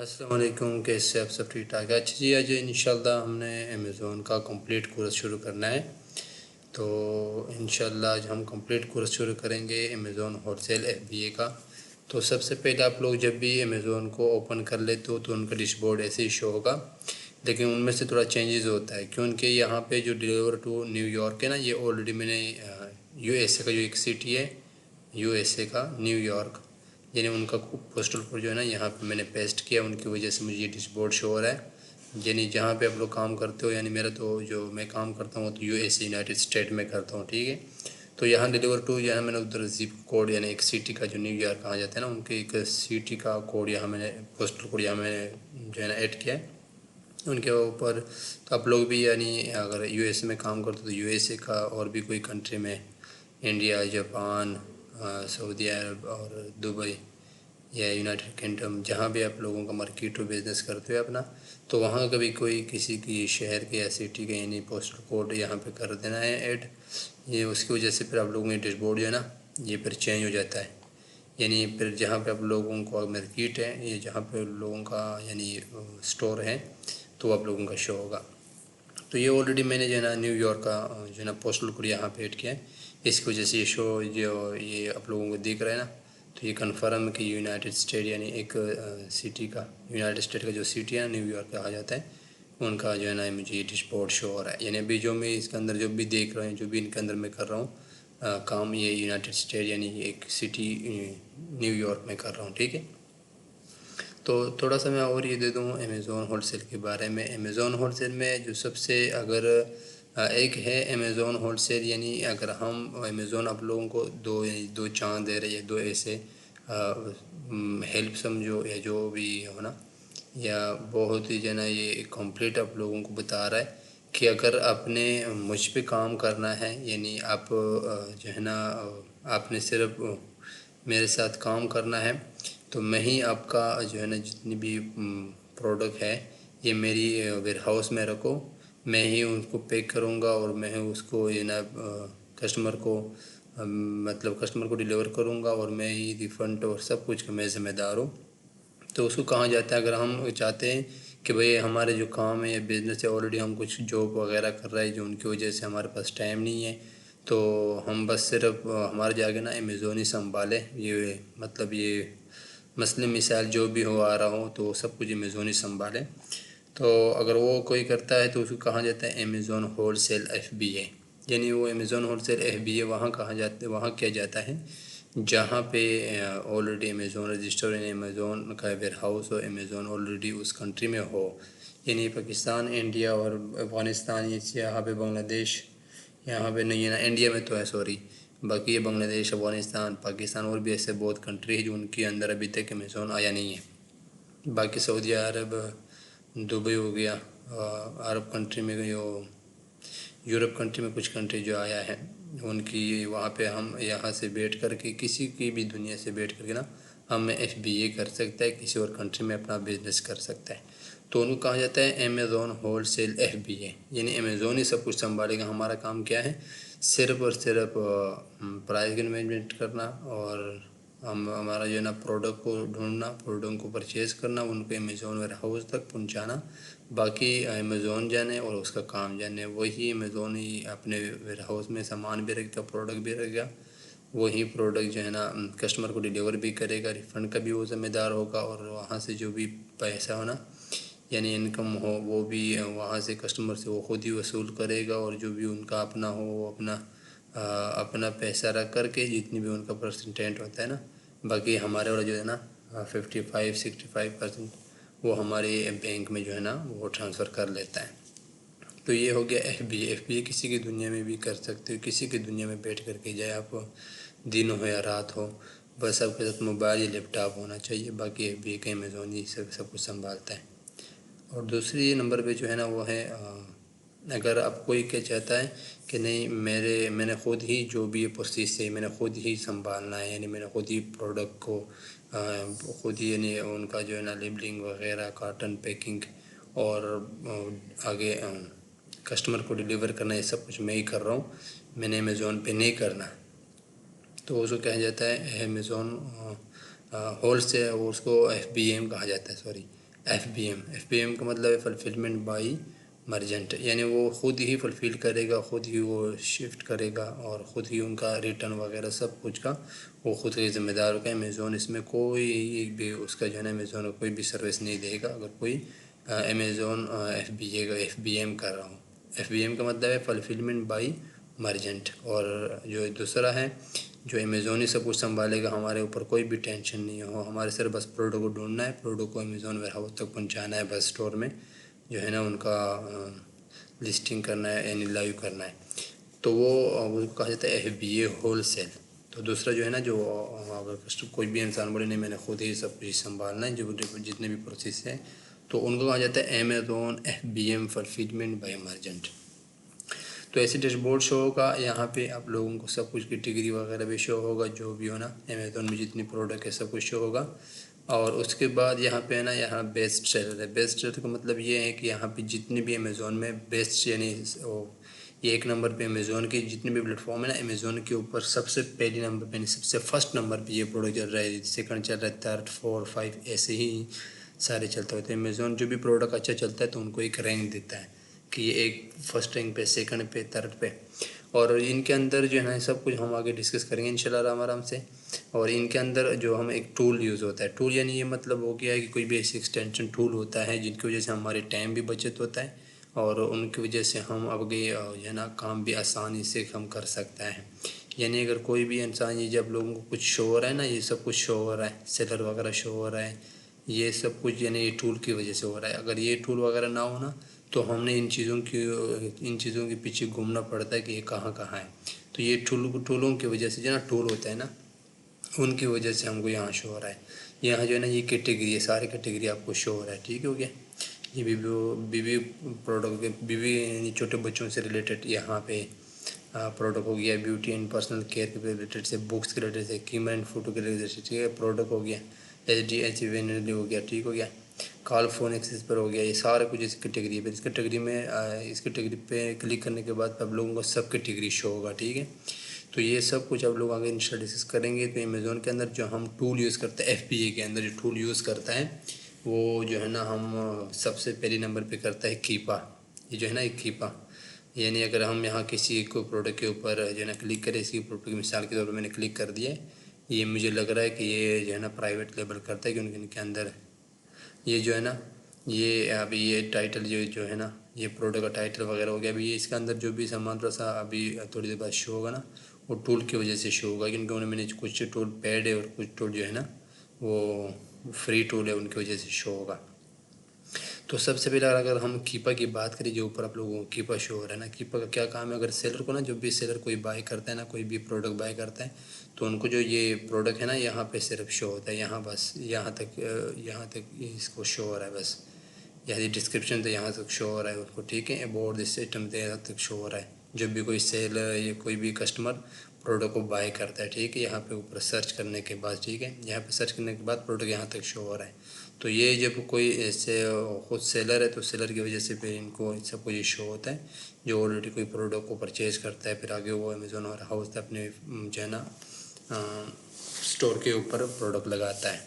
السلام علیکم، کیسے آپ سب ٹھیک ٹھاک ہے؟ اچھا جی، آج انشاءاللہ ہم نے امیزون کا کمپلیٹ کورس شروع کرنا ہے. تو انشاءاللہ آج ہم کمپلیٹ کورس شروع کریں گے امیزون ہول سیل FBA کا. تو سب سے پہلے آپ لوگ جب بھی امیزون کو اوپن کر لیتے ہو تو ان کا ڈیش بورڈ ایسے ہی شو ہوگا، لیکن ان میں سے تھوڑا چینجز ہوتا ہے کیونکہ یہاں پہ جو ڈیلیور ٹو نیو یارک ہے نا، یہ آلریڈی میں نے USA کا جو ایک سٹی ہے، USA کا نیو یارک، یعنی ان کا پوسٹل کوڈ جو ہے نا یہاں پہ میں نے پیسٹ کیا. ان کی وجہ سے مجھے یہ ڈیش بورڈ شو ہو رہا ہے. یعنی جہاں پہ آپ لوگ کام کرتے ہو، یعنی میرا تو جو میں کام کرتا ہوں تو USA یونائٹڈ اسٹیٹ میں کرتا ہوں، ٹھیک ہے. تو یہاں ڈیلیور ٹو یہاں میں نے ادھر زپ کوڈ یعنی ایک سٹی کا جو نیو یارک کہا جاتا ہے نا، ان کے ایک سٹی کا کوڈ یہاں میں نے پوسٹل کوڈ یہاں میں نے جو ہے نا ایڈ کیا ہے ان کے اوپر. تو آپ لوگ بھی یعنی اگر USA میں کام کرتے تو USA کا اور بھی کوئی کنٹری میں، انڈیا، جاپان، سعودی عرب اور دبئی یا یونائٹڈ کنگڈم، جہاں بھی آپ لوگوں کا مارکیٹ ہو بزنس کرتے ہو اپنا، تو وہاں کا بھی کوئی کسی کی شہر کے یا سٹی کے یعنی پوسٹل کوڈ یہاں پہ کر دینا ہے ایڈ. یہ اس کی وجہ سے پھر آپ لوگوں کا ڈیش بورڈ جو ہے نا یہ پھر چینج ہو جاتا ہے. یعنی پھر جہاں پہ آپ لوگوں کو مارکیٹ ہے یا جہاں پہ لوگوں کا یعنی اسٹور ہے تو آپ لوگوں کا شو ہوگا. تو یہ آلریڈی میں نے جو ہے نا نیو یارک کا جو ہے نا پوسٹل کوڈ یہاں پہ ایڈ کیا ہے. اس کی وجہ سے یہ شو جو یہ آپ لوگوں کو دکھ رہا ہے نا، تو یہ کنفرم ہے کہ یونائٹڈ اسٹیٹ یعنی ایک سٹی کا، یونائٹڈ اسٹیٹ کا جو سٹی ہے نیو یارک کہا جاتا ہے، ان کا جو ہے نا مجھے یہ ڈیش بورڈ شو ہو رہا ہے. یعنی ابھی جو میں اس کے اندر جو بھی دیکھ رہا ہوں، جو بھی ان کے اندر میں کر رہا ہوں کام، یہ یونائٹڈ اسٹیٹ یعنی ایک سٹی نیو یارک میں کر رہا ہوں، ٹھیک ہے. تو تھوڑا سا میں اور یہ دے دوں امیزون ہول سیل کے بارے میں. امیزون ہول سیل میں جو سب سے اگر ایک ہے امیزون ہول سیل، یعنی اگر ہم امیزون آپ لوگوں کو دو چاند دے رہے یا دو ایسے ہیلپ سمجھو یا جو بھی ہو نا، یا بہت ہی جو ہے نا یہ کمپلیٹ آپ لوگوں کو بتا رہا ہے کہ اگر آپ نے مجھ پہ کام کرنا ہے، یعنی آپ جو ہے نا آپ نے صرف میرے ساتھ کام کرنا ہے، تو میں ہی آپ کا جو ہے نا جتنی بھی پروڈکٹ ہے یہ میری ویئر ہاؤس میں رکھو، میں ہی ان کو پیک کروں گا اور میں اس کو یہ نا کسٹمر کو مطلب کسٹمر کو ڈیلیور کروں گا، اور میں ہی ریفنڈ اور سب کچھ کا میں ذمہ دار ہوں. تو اس کو کہا جاتا ہے اگر ہم چاہتے ہیں کہ بھئی ہمارے جو کام ہے یا بزنس ہے آلریڈی ہم کچھ جاب وغیرہ کر رہے ہیں جو ان کی وجہ سے ہمارے پاس ٹائم نہیں ہے، تو ہم بس صرف ہمارے جاگے نا امیزون ہی سنبھالے. یہ مطلب یہ مثلاً مثال جو بھی ہو آ رہا ہو تو سب کچھ امیزون ہی سنبھالے. تو اگر وہ کوئی کرتا ہے تو اس کو کہا جاتا ہے امیزون ہول سیل FBA. یعنی وہ امیزون ہول سیل FBA وہاں کہا جاتا ہے، وہاں کیا جاتا ہے جہاں پہ آلریڈی امیزون رجسٹر، یعنی امیزون کا ویئر ہاؤس ہو، امیزون آلریڈی اس کنٹری میں ہو. یعنی پاکستان، انڈیا اور افغانستان، یہاں پہ بنگلہ دیش، یہاں پہ نہیں ہے نا انڈیا میں تو ہے سوری، باقی یہ بنگلہ دیش، افغانستان، پاکستان اور بھی ایسے بہت کنٹری ہے جو ان کے اندر ابھی تک امیزون آیا نہیں ہے. باقی سعودی عرب، دبئی ہو گیا، عرب کنٹری میں یورپ کنٹری میں کچھ کنٹری جو آیا ہے ان کی، وہاں پہ ہم یہاں سے بیٹھ کر کے کسی کی بھی دنیا سے بیٹھ کر کے نا ہم FBA کر سکتا ہے، کسی اور کنٹری میں اپنا بزنس کر سکتا ہے. تو ان کو کہا جاتا ہے امیزون ہول سیل FBA. یعنی امیزون ہی سب کچھ سنبھالے گا. ہمارا کام کیا ہے؟ صرف اور صرف پرائز مینجمنٹ کرنا، اور ہمارا جو ہے نا پروڈکٹ کو ڈھونڈنا، پروڈکٹ کو پرچیز کرنا، ان کو امیزون ویئر ہاؤس تک پہنچانا. باقی امیزون جانے اور اس کا کام جانے. وہی امیزون ہی اپنے ویئر ہاؤس میں سامان بھی رکھتا، پروڈکٹ بھی رکھ گیا، وہی پروڈکٹ جو ہے نا کسٹمر کو ڈیلیور بھی کرے گا، ریفنڈ کا بھی وہ ذمہ دار ہوگا، اور وہاں سے جو بھی پیسہ ہونا یعنی انکم ہو وہ بھی وہاں سے کسٹمر سے وہ خود ہی وصول کرے گا. اور جو بھی ان کا اپنا ہو وہ اپنا پیسہ رکھ کر کے جتنی بھی ان کا پرسنٹیج ہوتا ہے نا، باقی ہمارے والا جو ہے نا 55-65% وہ ہمارے بینک میں جو ہے نا وہ ٹرانسفر کر لیتا ہے. تو یہ ہو گیا FBA کسی کی دنیا میں بھی کر سکتے ہو، کسی کی دنیا میں بیٹھ کر کے جائے آپ دن ہو یا رات ہو، بس آپ کے ساتھ موبائل یا لیپ ٹاپ ہونا چاہیے. باقی FBA کا امیزون ہی سب کچھ سنبھالتا ہے. اور دوسری نمبر پہ جو ہے نا وہ ہے اگر آپ کوئی کیا چاہتا ہے کہ نہیں میں نے خود ہی جو بھی پروسیس ہے میں نے خود ہی سنبھالنا ہے، یعنی میں نے خود ہی پروڈکٹ کو خود ہی یعنی ان کا جو ہے نا لیبلنگ وغیرہ، کارٹن پیکنگ اور آگے کسٹمر کو ڈیلیور کرنا، یہ سب کچھ میں ہی کر رہا ہوں، میں نے امیزون پہ نہیں کرنا. تو اس کو کہا جاتا ہے امیزون ہول سیل، اس کو FBA کہا جاتا ہے ایف بی ایم کا مطلب ہے فلفلمنٹ بائی مرجنٹ، یعنی وہ خود ہی فلفل کرے گا، خود ہی وہ شفٹ کرے گا، اور خود ہی ان کا ریٹرن وغیرہ سب کچھ کا وہ خود ہی ذمہ دار ہوگا۔ امیزون اس میں کوئی بھی اس کا جو ہے نا امیزون کو کوئی بھی سروس نہیں دے گا اگر کوئی امیزون ایف بی ایم کر رہا ہوں۔ ایف بی ایم کا مطلب ہے فلفلمنٹ بائی مرجنٹ۔ اور جو دوسرا ہے جو امیزون ہی سب کچھ سنبھالے گا، ہمارے اوپر کوئی بھی ٹینشن نہیں ہو، ہمارے صرف بس پروڈکٹ کو ڈھونڈنا ہے، پروڈکٹ کو امیزون ویئر ہاؤس تک پہنچانا ہے، بس اسٹور میں جو ہے نا ان کا لسٹنگ کرنا ہے، یعنی لائیو کرنا ہے، تو وہ کہا جاتا ہے F B A wholesale. تو دوسرا جو ہے نا جو اگر کوئی بھی انسان بولے نہیں میں نے خود ہی سب کچھ سنبھالنا ہے، جو جتنے بھی پروسیس ہیں، تو ان کو کہا جاتا ہے Amazon F B M fulfillment by merchant. تو ایسے ڈیش بورڈ شو ہوگا، یہاں پہ آپ لوگوں کو سب کچھ کیٹیگری وغیرہ بھی شو ہوگا، جو بھی ہونا امیزون میں جتنی پروڈکٹ ہے سب کچھ شو ہوگا۔ اور اس کے بعد یہاں پہ ہے نا یہاں بیسٹ سیلر ہے۔ بیسٹ سیلر کا مطلب یہ ہے کہ یہاں پہ جتنے بھی امیزون میں بیسٹ، یعنی یہ ایک نمبر پہ امیزون کے جتنے بھی پلیٹ فارم ہے نا، امیزون کے اوپر سب سے پہلی نمبر پہ، سب سے فرسٹ نمبر پہ یہ پروڈکٹ چل رہا ہے، سیکنڈ چل رہا ہے، تھرڈ، فور، 5 ایسے ہی سارے چلتے ہوتے ہیں۔ امیزون جو بھی پروڈکٹ اچھا چلتا ہے تو ان کو ایک رینک دیتا ہے کہ یہ ایک فرسٹ رینک پہ، سیکنڈ پہ، تھرڈ پہ۔ اور ان کے اندر جو ہے نا سب کچھ ہم آگے ڈسکس کریں گے انشاءاللہ آرام سے۔ اور ان کے اندر جو ہم ایک ٹول یوز ہوتا ہے، ٹول یعنی یہ مطلب ہو گیا ہے کہ کوئی بھی ایسی ایکسٹینشن ٹول ہوتا ہے جن کی وجہ سے ہمارے ٹائم بھی بچت ہوتا ہے، اور ان کی وجہ سے ہم اب جو ہے نا کام بھی آسانی سے ہم کر سکتا ہے۔ یعنی اگر کوئی بھی انسان، یہ جب لوگوں کو کچھ شو ہو رہا ہے نا، یہ سب کچھ شو ہو رہا ہے، سیلر وغیرہ شو ہو رہا ہے، یہ سب کچھ یعنی یہ ٹول کی وجہ سے ہو رہا ہے۔ اگر یہ ٹول وغیرہ نہ ہونا تو ہم نے ان چیزوں کے پیچھے گھومنا پڑتا ہے کہ یہ کہاں کہاں ہے۔ تو یہ ٹولوں کی وجہ سے جو ہے نا، ٹول ہوتا ہے نا، ان کی وجہ سے ہم کو یہاں شو ہو رہا ہے۔ یہاں جو ہے نا یہ کیٹیگری ہے، سارے کیٹیگری آپ کو شو ہو رہا ہے، ٹھیک ہو گیا۔ یہ بیوی پروڈکٹ، بیوی یعنی چھوٹے بچوں سے ریلیٹڈ یہاں پہ پروڈکٹ ہو گیا، بیوٹی اینڈ پرسنل کیئر کے ریلیٹڈ سے، بکس کے ریلیٹڈ سے، کیمرا اینڈ فوٹو کے ریلیٹڈ سے، ٹھیک ہے، پروڈکٹ ہو گیا، ایچ ڈی ایچ وینلی ہو گیا، ٹھیک ہو گیا، کال فون ایکسس پر ہو گیا، یہ سارا کچھ اس کیٹیگری ہے۔ اس کیٹیگری میں اس کیٹیگری پہ کلک کرنے کے بعد اب لوگوں کو سب کیٹیگری شو ہوگا، ٹھیک ہے۔ تو یہ سب کچھ اب لوگ آگے انشاءاللہ ڈسکس کریں گے۔ تو امیزون کے اندر جو ہم ٹول یوز کرتے ہیں، ایف بی اے کے اندر جو ٹول یوز کرتا ہے وہ جو ہے نا ہم سب سے پہلی نمبر پہ کرتا ہے کیپا۔ یہ جو ہے نا ایک کیپا، یعنی اگر ہم یہاں کسی کو پروڈکٹ کے اوپر جو ہے نا کلک کریں، اس کی پروڈکٹ کی مثال کے طور پر میں نے کلک کر دیا ہے، یہ مجھے لگ رہا ہے کہ یہ جو ہے نا پرائیویٹ لیبل کرتا ہے، کیونکہ ان کے اندر یہ جو ہے نا یہ ابھی یہ ٹائٹل جو ہے نا یہ پروڈکٹ کا ٹائٹل وغیرہ ہو گیا، ابھی یہ اس کے اندر جو بھی سامان تھوڑا سا ابھی تھوڑی دیر بعد شو ہوگا نا، وہ ٹول کی وجہ سے شو ہوگا، کیونکہ انہوں نے کچھ ٹول پیڈ ہے اور کچھ ٹول جو ہے نا وہ فری ٹول ہے، ان کی وجہ سے شو ہوگا۔ تو سب سے پہلے اگر ہم کیپا کی بات کریں، جو اوپر آپ لوگوں کو کیپا شو ہو رہا ہے نا، کیپا کا کیا کام ہے؟ اگر سیلر کو نا، جب بھی سیلر کوئی بائی کرتا ہے نا، کوئی بھی پروڈکٹ بائی کرتا ہے، تو ان کو جو یہ پروڈکٹ ہے نا یہاں پہ صرف شو ہوتا ہے، یہاں بس یہاں تک اس کو شو ہو رہا ہے، بس یعنی ڈسکرپشن تو یہاں تک شو ہو رہا ہے ان کو، ٹھیک ہے، اباؤٹ دس سسٹم تو یہاں تک شو ہو رہا ہے جب بھی کوئی سیلر یا کوئی بھی کسٹمر پروڈکٹ کو بائی کرتا ہے، ٹھیک ہے، یہاں پہ اوپر سرچ کرنے کے بعد، ٹھیک ہے، یہاں پہ سرچ کرنے کے بعد پروڈکٹ یہاں تک شو ہو رہا ہے۔ تو یہ جب کوئی ایسے خود سیلر ہے تو سیلر کی وجہ سے پھر ان کو سب کو یہ شو ہوتا ہے، جو آلریڈی کوئی پروڈکٹ کو پرچیز کرتا ہے، پھر آگے وہ امیزون اور ہاؤس پہ اپنے جو ہے نا اسٹور کے اوپر پروڈکٹ لگاتا ہے۔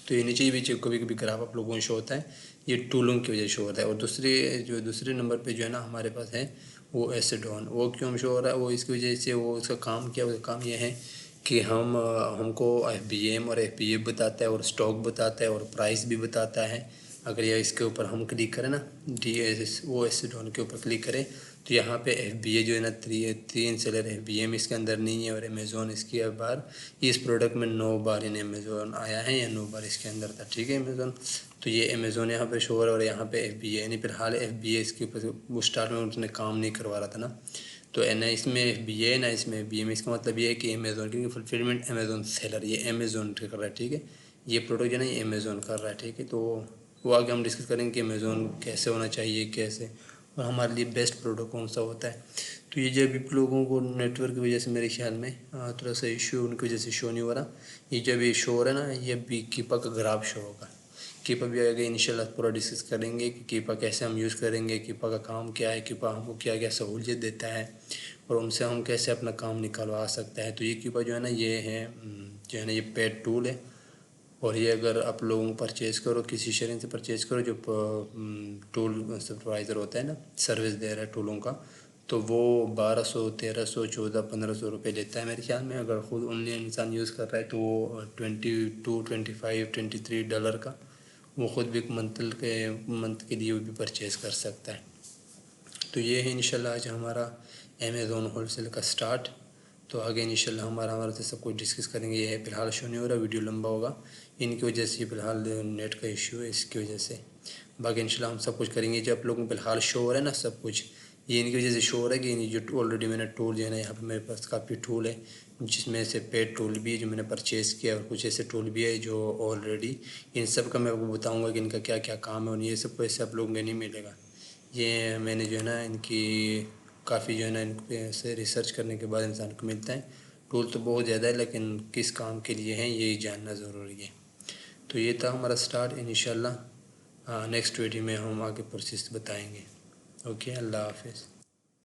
تو یہ نیچے بھی کبھی کبھی گراف آپ لوگوں کو شو ہوتا ہے، یہ ٹولوں کی وجہ سے شو ہوتا ہے۔ اور دوسرے نمبر پہ جو ہے نا ہمارے پاس ہے وہ ایسڈ آن، وہ کیوں شو ہو رہا ہے؟ وہ اس کی وجہ سے، وہ اس کا کام کیا، اس کا کام یہ ہے کہ ہم کو ایف بی ایم اور ایف بی اے بتاتا ہے، اور اسٹاک بتاتا ہے، اور پرائس بھی بتاتا ہے۔ اگر یہ اس کے اوپر ہم کلک کریں نا، وہ ایسڈ آن کے اوپر کلک کریں، تو یہاں پہ ایف بی اے جو ہے نا 3 سیلر ایف بی ایم اس کے اندر نہیں ہے، اور امیزون اس کی بار اس پروڈکٹ میں 9 بار ان امیزون آیا ہے، یا 9 بار اس کے اندر تھا، ٹھیک ہے، امیزون۔ تو یہ امیزون یہاں پہ شو ہو رہا ہے، اور یہاں پہ ایف بی اے، یعنی فی الحال ایف بی اے اس کے اوپر وہ اسٹارٹ میں اس نے کام نہیں کروا رہا تھا نا، تو نہ اس میں ایف بی اے نہ اس میں ایف بی ایم۔ اس کا مطلب یہ ہے کہ امیزون، کیونکہ فلفلمنٹ امیزون سیلر، یہ امیزون کر رہا ہے، ٹھیک ہے، یہ پروڈکٹ جو ہے نا یہ امیزون کر رہا ہے، ٹھیک ہے۔ تو وہ آگے ہم ڈسکس کریں گے کہ امیزون کیسے ہونا چاہیے، کیسے، اور ہمارے لیے بیسٹ پروڈکٹ کون سا ہوتا ہے۔ تو یہ جب لوگوں کو نیٹ ورک کی وجہ سے میرے خیال میں تھوڑا سا ایشو ان کی وجہ سے شو نہیں ہو رہا، یہ جب یہ شو ہو رہا ہے نا، یہ بھی کیپا کا گراف شو ہوگا۔ کیپا بھی آگے انشاءاللہ پورا ڈسکس کریں گے کہ کیپا کیسے ہم یوز کریں گے، کیپا کا کام کیا ہے، کیپا ہم کو کیا کیا سہولیت دیتا ہے، اور ان سے ہم کیسے اپنا کام نکلوا سکتے ہیں۔ تو یہ کیپا جو ہے نا یہ ہے جو ہے نا یہ پیڈ ٹول ہے، اور یہ اگر آپ لوگوں پرچیز کرو کسی شرین سے پرچیز کرو جو ٹول سپروائزر ہوتا ہے نا، سروس دے رہا ہے ٹولوں کا، تو وہ 1200 1300 14 1500 روپے لیتا ہے میرے خیال میں. اگر خود آن لائن انسان یوز کر رہا ہے تو وہ 22 25 23 ڈالر کا وہ خود بھی منتھ کے لیے وہ بھی پرچیز کر سکتا ہے. تو یہ ہے انشاءاللہ آج ہمارا امیزون ہول سیل کا سٹارٹ. تو آگے انشاءاللہ ہمارا سے سب کچھ ڈسکس کریں گے. یہ ہے فی الحال شو نہیں ہو رہا، ویڈیو لمبا ہوگا ان کی وجہ سے، فی الحال نیٹ کا ایشو ہے اس کی وجہ سے. باقی انشاءاللہ ہم سب کچھ کریں گے. جو آپ لوگوں کو فی الحال شو ہو رہا ہے نا سب کچھ، یہ ان کی وجہ سے شو ہو رہا ہے کہ یہ جو آلریڈی میں نے ٹول جو ہے نا یہاں پہ میرے پاس کافی ٹول ہے، جس میں سے پیڈ ٹول بھی ہے جو میں نے پرچیز کیا، اور کچھ ایسے ٹول بھی ہے جو آلریڈی، ان سب کا میں آپ کو بتاؤں گا کہ ان کا کیا کیا کام ہے، اور یہ سب کو ایسے آپ لوگوں کو نہیں ملے گا. یہ میں نے جو ہے نا ان کی کافی جو ہے نا ان پہ سے ریسرچ کرنے کے بعد انسان کو ملتا ہے. ٹول تو بہت زیادہ ہے لیکن کس کام کے لیے ہیں یہی جاننا ضروری ہے. تو یہ تھا ہمارا سٹارٹ. انشاءاللہ نیکسٹ ویڈیو میں ہم آگے پروسیس بتائیں گے. اوکے، اللہ حافظ.